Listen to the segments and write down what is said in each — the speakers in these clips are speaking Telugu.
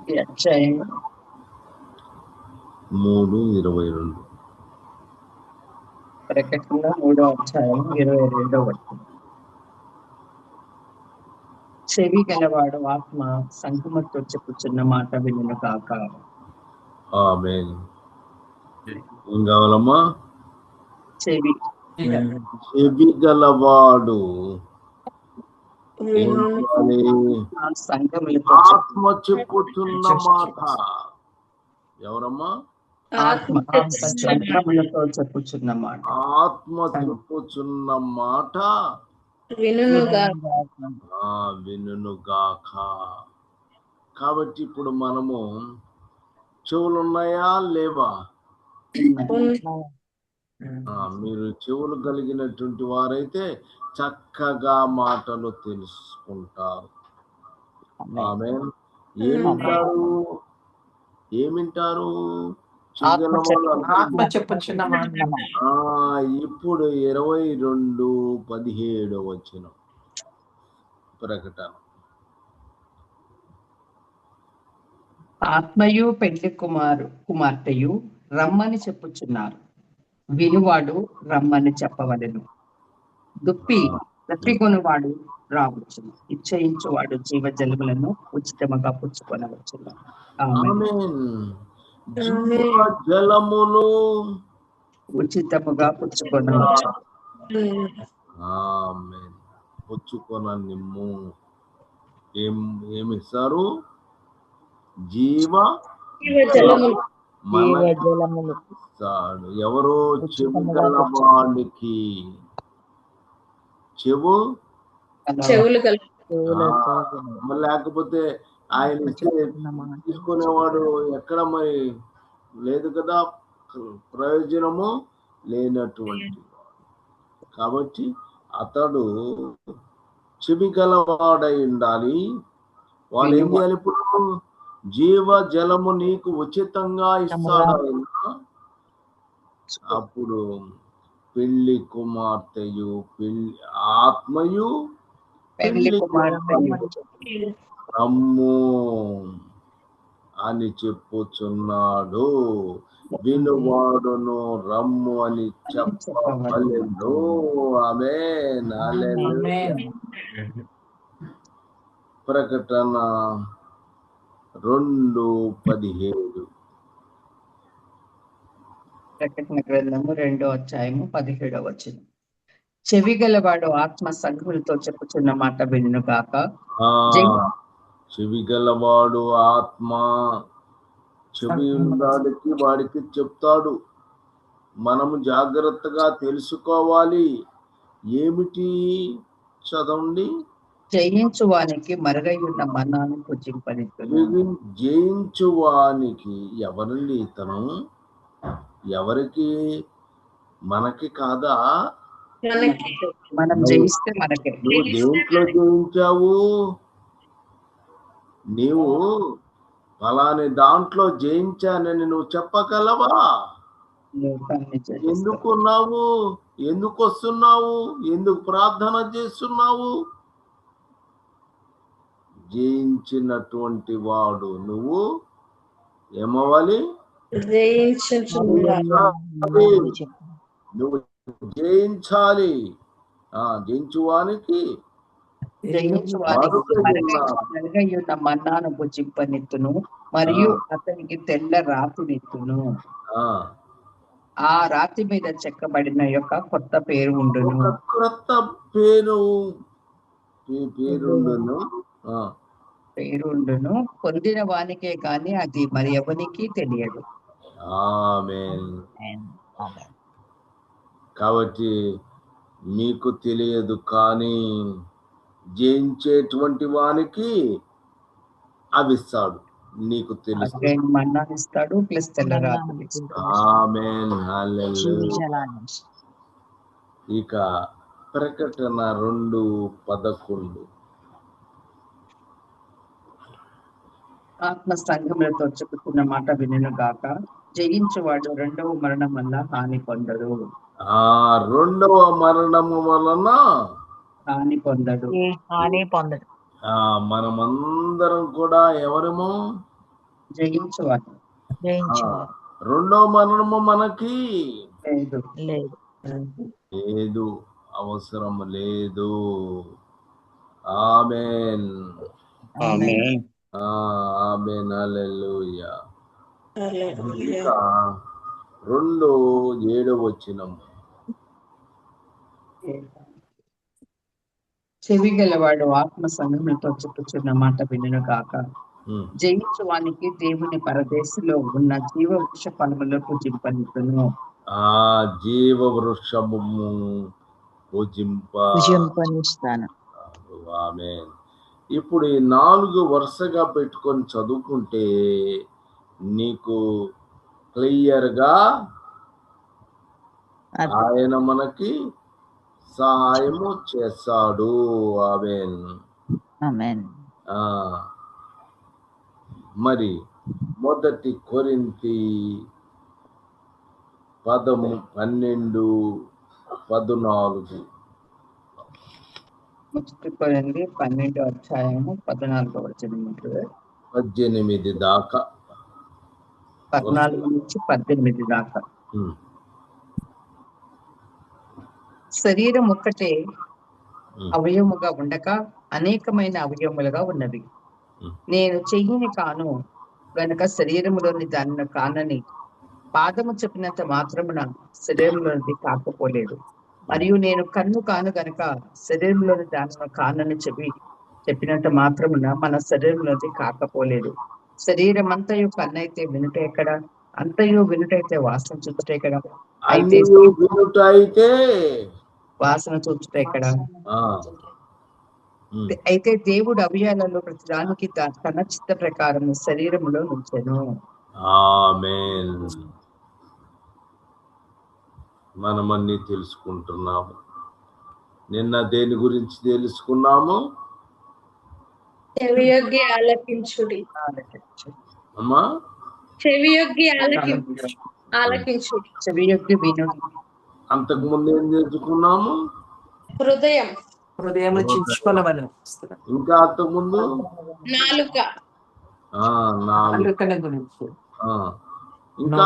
ఈ అధ్యాయం 3:22. ప్రకటన 3వ అధ్యాయం 22వ వచనం. చెవి గలవాడు ఆత్మ సంగమతో చెప్పుచున్న మాట వినును కాక. ఆమేన్. ఏం కావాలమ్మా? చెవి గలవాడు ఏం చేయాలి? సంగములతో ఆత్మ చెప్పుతున్న మాట. ఎవరమ్మా? ఆత్మ సంగములతో చెప్పుచున్న మాట. ఆత్మ చెప్పుచున్న మాట వినుగాక. కాబట్టి ఇప్పుడు మనము చెవులున్నాయా లేవా? మీరు చెవులు కలిగినటువంటి వారైతే చక్కగా మాటలు తెలుసుకుంటారు. ఆమేన్. ఏమింటారు? ఇప్పుడు 22:17 వచనం ప్రకటన. ఆత్మయు పెళ్లి కుమార్తెయు రమ్మని చెప్పుచున్నారు, వినువాడు రమ్మని చెప్పవలెను. దప్పికొనువాడు రావచ్చును, ఇచ్చయించువాడు జీవజలములను ఉచితముగా పుచ్చుకొనవచ్చును. జలములు ఉచితముగా పుచ్చుకొనవచ్చు. పుచ్చుకొన నిమ్ము. ఏమిస్తారు? జీవజలములు. ఎవరో చెవు గలవాడికి, చెవులు లేకపోతే ఆయన తీసుకునేవాడు ఎక్కడ మరి లేదు కదా, ప్రయోజనము లేనటువంటి. కాబట్టి అతడు చెవి గలవాడై ఉండాలి. వాళ్ళు ఏం చేయాలి? ఇప్పుడు జీవ జలము నీకు ఉచితంగా ఇస్తాడు ఆయన. అప్పుడు పెళ్లి కుమార్తెయు ఆత్మయు పెళ్లి రమ్ము అని చెప్పుచున్నాడు, వినువాడును రమ్ము అని చెప్పవలెను. ఆమేన్. హల్లెలూయా. ప్రకటన 2:17. ప్రకటన గ్రంథము 2వ అధ్యాయము 17వ వచనం. చెవి గలవాడు ఆత్మ సంగములతో చెప్పుచున్న మాట వినును గాక. చెవి గలవాడు ఆత్మ చెవి ఉన్నవాడికి వాడికి చెప్తాడు. మనము జాగ్రత్తగా తెలుసుకోవాలి. ఏమిటి? చదవండి. జయించువానికి మరుగైయున్న మన్నాను భుజింపనిత్తును. జయించువానికి ఎవరండి ఇతను? ఎవరికి? మనకి కాదా? మనం జయిస్తే మనకే. నువ్వు దేంట్లో జయించావు? నీవు ఫలాని దాంట్లో జయించానని నువ్వు చెప్పగలవా? ఎందుకున్నావు? ఎందుకు వస్తున్నావు? ఎందుకు ప్రార్థన చేస్తున్నావు? జయించినటువంటి వాడు నువ్వు ఏమవ్వాలి? నువ్వు జయించాలి. జయించువానికి మన్నాను భుజింపనిత్తును, మరియు అతనికి తెల్ల రాతినిత్తును. ఆ రాతి మీద చెక్కబడిన యొక్క కొత్త పేరు ఉండును. కొత్త పేరుండును, పొందిన వానికే కాని అది మరి ఎవరికి తెలియదు. ఆమేన్. కాబట్టి మీకు తెలియదు, కానీ జయించేటువంటి వానికి అవిస్తాడు. నీకు తెలుసు. మన్నానిస్తాడు, ప్లస్ తెల్లరాత్రి. ఆమేన్. హల్లెలూయా. ఇక ప్రకటన 2:11. ఆత్మ సంగములతో చెప్పుకున్న మాట వినును గాక. జయించువాడు రెండవ మరణం వల్ల హాని పొందడు. రెండవ మరణము వలన హాని పొందడు. మనమందరం కూడా ఎవరము? జయించువాడు జయించేవారు రెండో మరణము మనకి లేదు. లేదు. లేదు, అవసరం లేదు. ఆమేన్. ఆమేన్. ఆమేన్. హల్లెలూయా. ఇంకా 2:7 చెవి గలవాడు ఆత్మ సంగములతో చెప్పుచున్న మాట వినును కాక. జయించు వానికి దేవుని పరదేశంలో ఉన్న జీవ వృక్ష ఫలములో పూజింపనితును. జీవ వృక్షము భుజింపనిస్తాను. ఆమేన్. ఇప్పుడు ఈ 4 వరుసగా పెట్టుకొని చదువుకుంటే నీకు క్లియర్గా ఆయన మనకి సహాయము చేస్తాడు. ఆమేన్. ఆమేన్. మరి 1 కొరింథీ 12:14 ముచ్చుకుపోయింది 12:14 18 దాకా 14 నుంచి 18 దాకా. శరీరం ఒక్కటే అవయముగా ఉండక అనేకమైన అవయములుగా ఉన్నవి. నేను చెయ్యిని కాను గనుక శరీరములోని దానిని కానని పాదము చెప్పినంత మాత్రమున శరీరంలోనిది కాకపోలేదు. మరియు నేను కన్ను కాను గనుక శరీరంలోని దానిని కానని చెప్పినంత మాత్రమున మన శరీరంలోది కాకపోలేదు. శరీరం అంతయు కన్నైతే వినుట ఎక్కడ? అంతయు వినుటైతే వాసన చూచుట ఎక్కడ? అయితే వాసన చూచుట ఎక్కడ? అయితే దేవుడు అవయాలలో ప్రతిదానికి తన చిత్త ప్రకారము శరీరములో ఉంచెను. ఆమేన్. మనమన్నీ తెలుసుకుంటున్నాము. నిన్న దేని గురించి తెలుసుకున్నాము? చెవియొగ్గి ఆలకించుడి. అమ్మా, చెవియొగ్గి ఆలకించుడి. చెవియొగ్గి వినుడి. అంతకు ముందు ఏం తెలుసుకున్నాము? హృదయం చించుకోవాలి. ఇంకా అంతకు ముందు నాలుక గురించి ఇంకా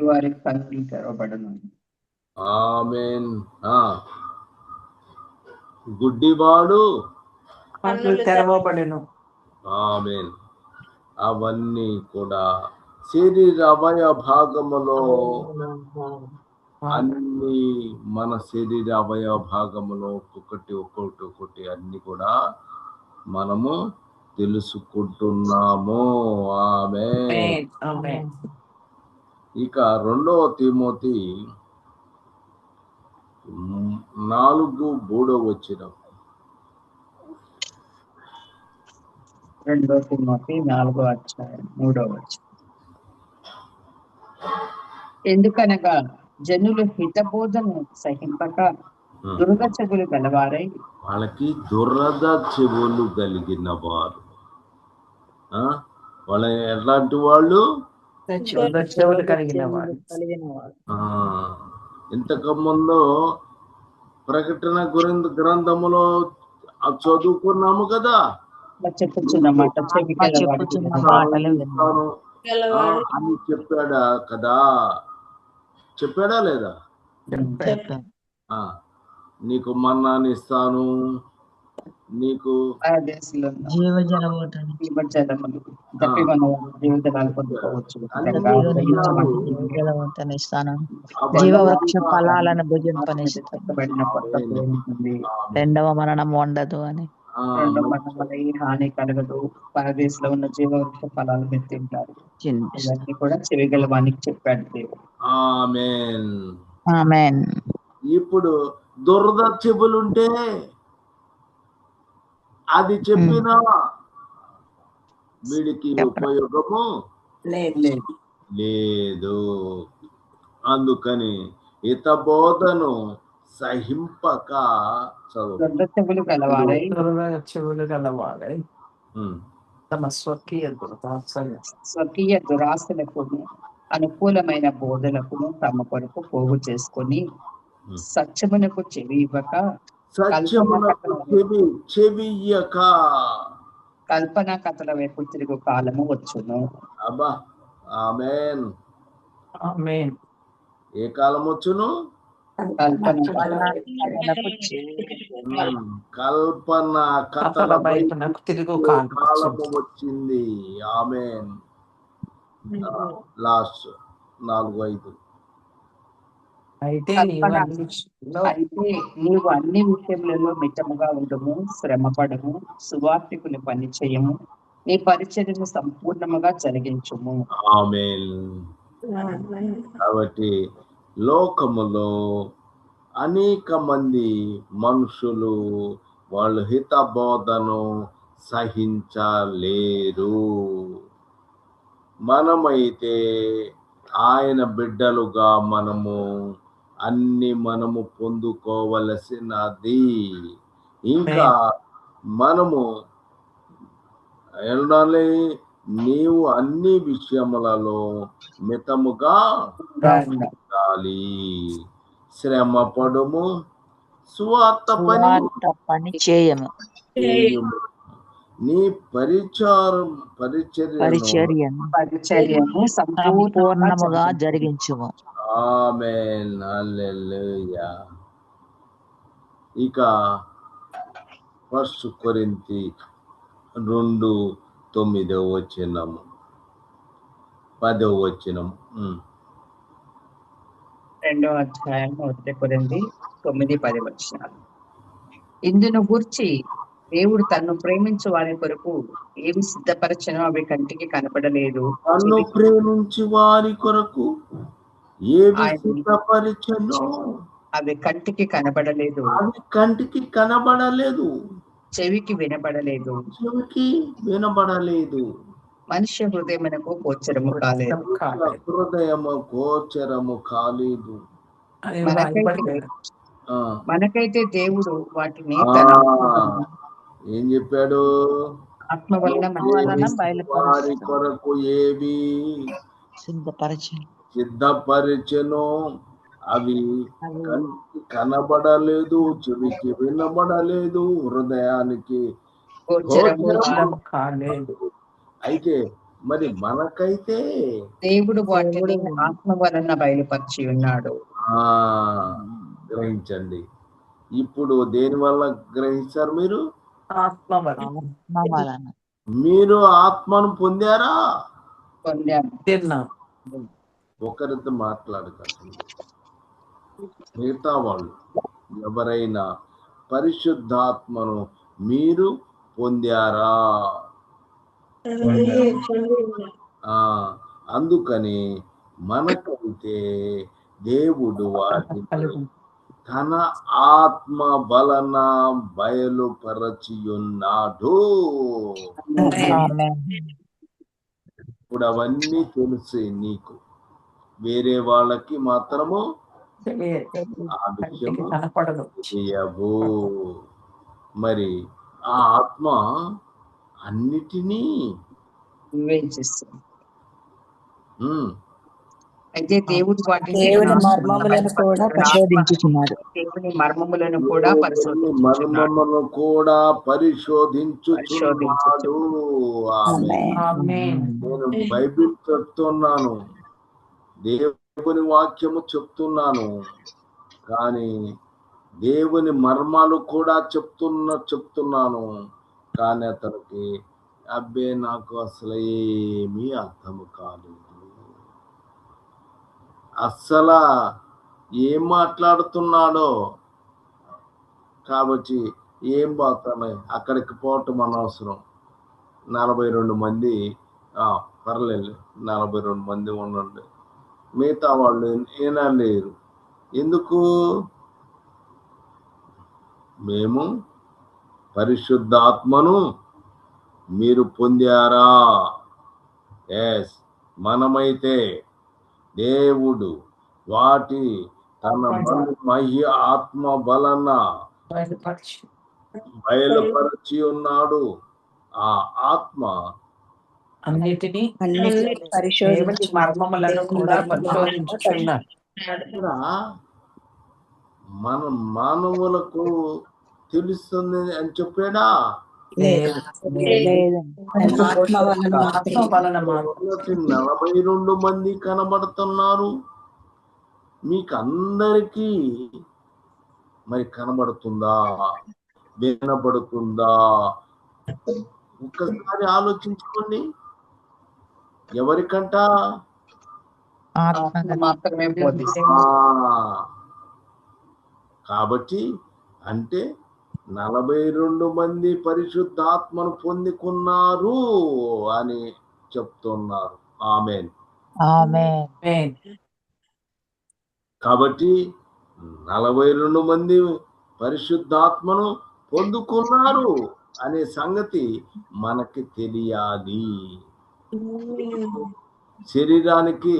వారి కన్నులు తెరవబడను. ఆమేన్. గుడ్డివాడు తెరవబడెను. ఆమేన్. అవన్నీ కూడా శరీర అవయవ భాగములో అన్ని మన శరీర అవయవ భాగములో ఒక్కొక్కటి అన్ని కూడా మనము తెలుసుకుంటున్నాము. ఆమేన్. ఇక 2 తిమోతి 4:3 2 తిమోతి 4:3 ఎందుకనగా జనులు హితబోధను సహింపక దురద చెవులు గలవారై, వాళ్ళకి దురద చెవులు కలిగిన వారు. వాళ్ళ ఎలాంటి వాళ్ళు? చెవులు కలిగిన వారు. ఇంతకు ముందు ప్రకటన గ్రంథములో చదువుకున్నాము కదా, చెప్పుచున్న మాట చెవి అని చెప్పాడా కదా? చెప్పాడా లేదా? నీకు మన్నాని ఇస్తాను, నీకు జీవవృక్ష ఫలాలను భుజింపనిస్తాను. రెండవ మరణం ఉండదు అని. హాని కలగదు. పరదేశంలో ఉన్న జీవవృక్ష ఫలాలు మీరు తింటారు. ఇవన్నీ కూడా చెవిగల వానికి చెప్పాడు దేవుడు. ఆమేన్. ఆమేన్. ఇప్పుడు దురద చెవులుంటే అది చెప్పినా వీడికి ఉపయోగము లేదు. అందుకని హితబోధను సహింపక చెవులు గలవారై తమ స్వకీయ దురాశలకు అనుకూలమైన బోధలకు తమ కొరకు పోగు చేసుకొని సత్యమునకు చెవి ఇవ్వక చెవియ్యక కల్పన కథల వైపు తిరుగు కాలము వచ్చును. అబ్బా, ఆమేన్. ఆమేన్. ఏ కాలం వచ్చును? కల్పన కథలకు కల్పన కథల కథల వైపు నాకు తిరుగు కాలం కాలము వచ్చింది. ఆమేన్. లాస్ట్ 4-5. అయితే కల్పన అయితే నీవు అన్ని విషయములలో మితముగా ఉండము, శ్రమపడము, సువార్తికుని పని చేయము, నీ పరిచర్యను సంపూర్ణముగా జరిగించుము. ఆమేన్. కాబట్టి లోకములో అనేక మంది మనుషులు వాళ్ళు హితబోధను సహించలేరు. మనమైతే ఆయన బిడ్డలుగా మనము పొందుకోవలసినది. ఇంకా మనము వెళ్ళాలి. నీవు అన్ని విషయములలో మితముగా ఉండాలి. శ్రమ పడుము, సువార్త పని చేయము, నీ పరిచర్యను సంపూర్ణముగా జరిగించుము. ఆమేన్. హల్లెలూయా. ఇక 1 కొరింథీ 2:9 10 2వ అధ్యాయం 1 కొరింథీ 9-10 వచనాలు. ఇందును గూర్చి దేవుడు తన్ను ప్రేమించు వారి కొరకు ఏవి సిద్ధపరచనో అవి కంటికి కనపడలేదు, తన్ను ప్రేమించి వారి కొరకు ఏవి సిద్ధపరచనో అవి కంటికి కనబడలేదు, చెవికి వినబడలేదు, మనుష్య హృదయమునకు గోచరము కాలేదు. మనకైతే దేవుడు వాటిని ఏం చెప్పాడు? ఆత్మ వలన వారి కొరకు ఏవి సిద్ధపరచెనో అవి కంటికి కనబడలేదు, చెవికి వినబడలేదు, హృదయానికి గోచరము కాలేదు. అయితే మరి మనకైతే దేవుడు వాటిని ఆత్మ వలన బయలుపరిచి ఉన్నాడు. గ్రహించండి. ఇప్పుడు దేని వల్ల గ్రహించారు? మీరు ఆత్మను పొందారా? ఒకరితో మాట్లాడకండి. మిగతా వాళ్ళు ఎవరైనా పరిశుద్ధాత్మను మీరు పొందారా? అందుకని మనకైతే దేవుడు వాటిని తన ఆత్మ బలన బయలుపరచియున్నాడు. ఇప్పుడు అవన్నీ తెలిసి నీకు, వేరే వాళ్ళకి మాత్రము ఆ విషయం తెలియవు. మరి ఆ ఆత్మ అన్నిటినీ వివేచిస్తుంది. అయితే దేవుడు వాటిని దేవుని మర్మములను కూడా పరిశోధించుచున్నాడు. నేను బైబిల్ చెప్తున్నాను, దేవుని వాక్యము చెప్తున్నాను, కానీ దేవుని మర్మాలు కూడా చెప్తున్నాను. కానీ అతనికి అబ్బే నాకు అసలు ఏమీ అర్థం కాలేదు, అస్సలు ఏం మాట్లాడుతున్నాడో. కాబట్టి ఏం పోతాను, అక్కడికి పోవటం అనవసరం. 42 మంది పర్లేదు, 42 మంది ఉండండి, మిగతా వాళ్ళు ఏనా లేరు. ఎందుకు? మేము పరిశుద్ధాత్మను మీరు పొందారా? ఎస్. మనమైతే దేవుడు వాటి తన మహి ఆత్మ బలన బయలుపరచి ఉన్నాడు. ఆ ఆత్మ అన్నిటినీ పరిశోధించి మర్మములను కూడా పరిశోధించుచున్నాడు. మన మానవులకు తెలుస్తుంది అని చెప్పాడా? లేదు లేదు ఆత్మ వలన ఆత్మ వలన మాత్రం మొదటి 42 మంది కనబడుతున్నారు. మీకు అందరికీ మరి కనబడుతుందా, వినబడుతుందా? ఒక్కసారి ఆలోచించుకోండి. ఎవరికంట? ఆత్మ మాత్రమే బోధిస్తుంది. కాబట్టి అంటే 42 మంది పరిశుద్ధాత్మను పొందుకున్నారు అని చెప్తున్నారు. ఆమేన్. ఆమేన్. కాబట్టి 42 మంది పరిశుద్ధాత్మను పొందుకున్నారు అనే సంగతి మనకి తెలియాలి. శరీరానికి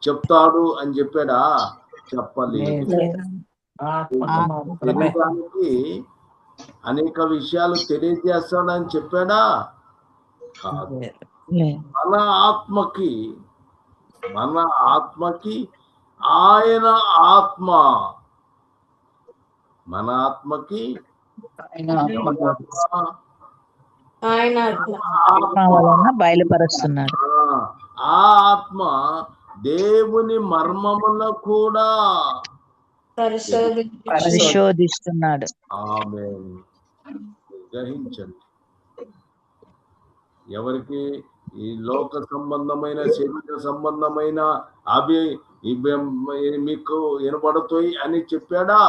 చెప్తాడు అని చెప్పాడా? చెప్పలేదు. ఆత్మకు మాత్రమే. శరీరానికి అనేక విషయాలు తెలియజేస్తాడని చెప్పాడా? కాదు. మన ఆత్మకి ఆయన ఆత్మ, మన ఆత్మకి ఆయన ఆత్మ బోధిస్తుంది. ఆయన ఆత్మ వలన బయలుపరుస్తున్నాడు. ఆ ఆత్మ దేవుని మర్మములను కూడా పరిశోధిస్తున్నాడు. ఆమేన్. గ్రహించండి. ఎవరికి ఈ లోక సంబంధమైన శరీర సంబంధమైన అవి మీకు వినబడతాయి అని చెప్పాడా?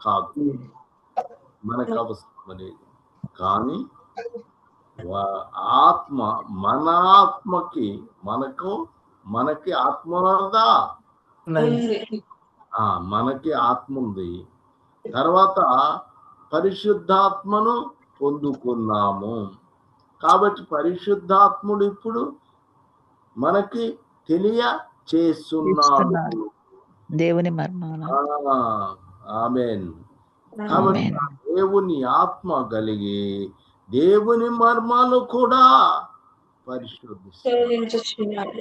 కాదు, మనకు అవసరం అనేది. కానీ ఆత్మ, మన ఆత్మకి మనకి ఆత్మ ఉన్నదా? మనకి ఆత్మ ఉంది. తర్వాత పరిశుద్ధాత్మను పొందుకున్నాము. కాబట్టి పరిశుద్ధాత్ముడు ఇప్పుడు మనకి తెలియచేస్తున్నాడు దేవుని మర్మాలు. ఆమేన్. కాబట్టి దేవుని ఆత్మ కలిగి దేవుని మర్మాలు కూడా పరిశోధిస్తున్నాడు.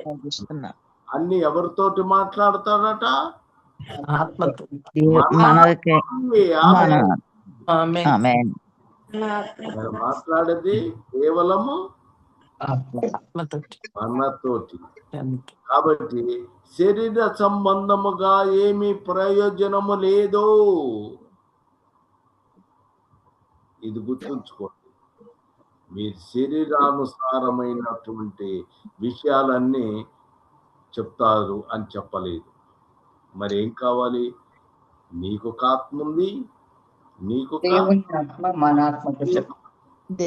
అన్ని ఎవరితోటి మాట్లాడతాడట? ఆత్మతో. మాట్లాడేది కేవలము మనతోటి. కాబట్టి శరీర సంబంధముగా ఏమి ప్రయోజనము లేదు. ఇది గుర్తుంచుకోండి. మీరు శరీరానుసారమైనటువంటి విషయాలన్నీ చెప్తారు అని చెప్పలేదు. మరి ఏం కావాలి? నీకు ఒక ఆత్మ ఉంది, నీకు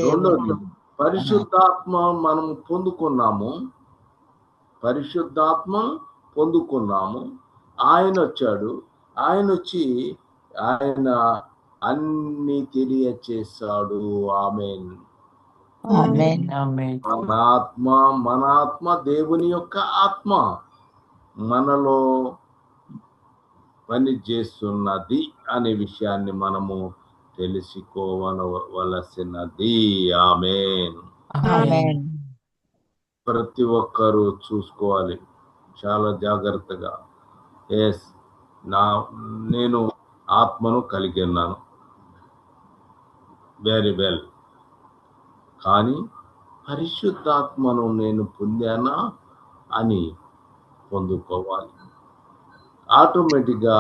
రెండోది పరిశుద్ధాత్మ మనం పొందుకున్నాము. ఆయన వచ్చాడు. ఆయన వచ్చి ఆయన అన్ని తెలియచేశాడు. ఆమేన్. మన ఆత్మ దేవుని యొక్క ఆత్మ మనలో పని చేస్తున్నది అనే విషయాన్ని మనము తెలుసుకోవలసినది. ఆమేన్. ప్రతి ఒక్కరూ చూసుకోవాలి చాలా జాగ్రత్తగా. నేను ఆత్మను కలిగి ఉన్నాను, వెరీ వెల్. కానీ పరిశుద్ధాత్మను నేను పొందానా అని పొందుకోవాలి. ఆటోమేటిక్గా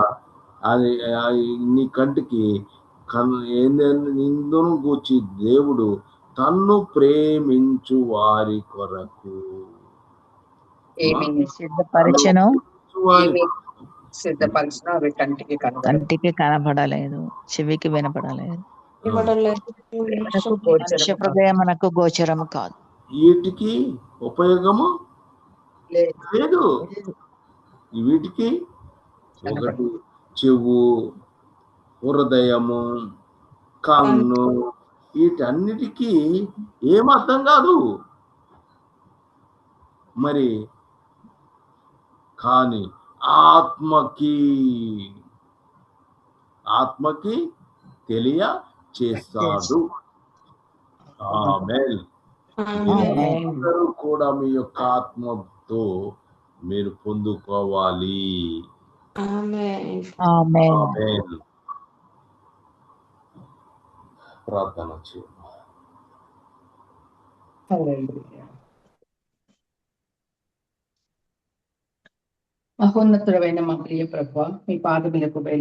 నీ కంటికి ఇందును గూర్చి దేవుడు తన్ను ప్రేమించు వారి కొరకు సిద్ధపరిచను, అవి కంటికి కనపడలేదు, చెవికి వినపడలేదు, మనుష్య హృదయమునకు గోచరము కాదు. వీటికి ఉపయోగము లేదు. వీటికి ఒకటి చెవు, హృదయము, కన్ను, వీటన్నిటికీ ఏమర్థం కాదు. మరి కానీ ఆత్మకి తెలియచేస్తాడు. ఆమేన్. అందరూ కూడా మీ యొక్క ఆత్మతో మీరు పొందుకోవాలి. ప్రార్థన చేయండి. హల్లెలూయా. మహోన్నతుడైన మా ప్రియ ప్రభువా, మీ పాదములకు వేలాది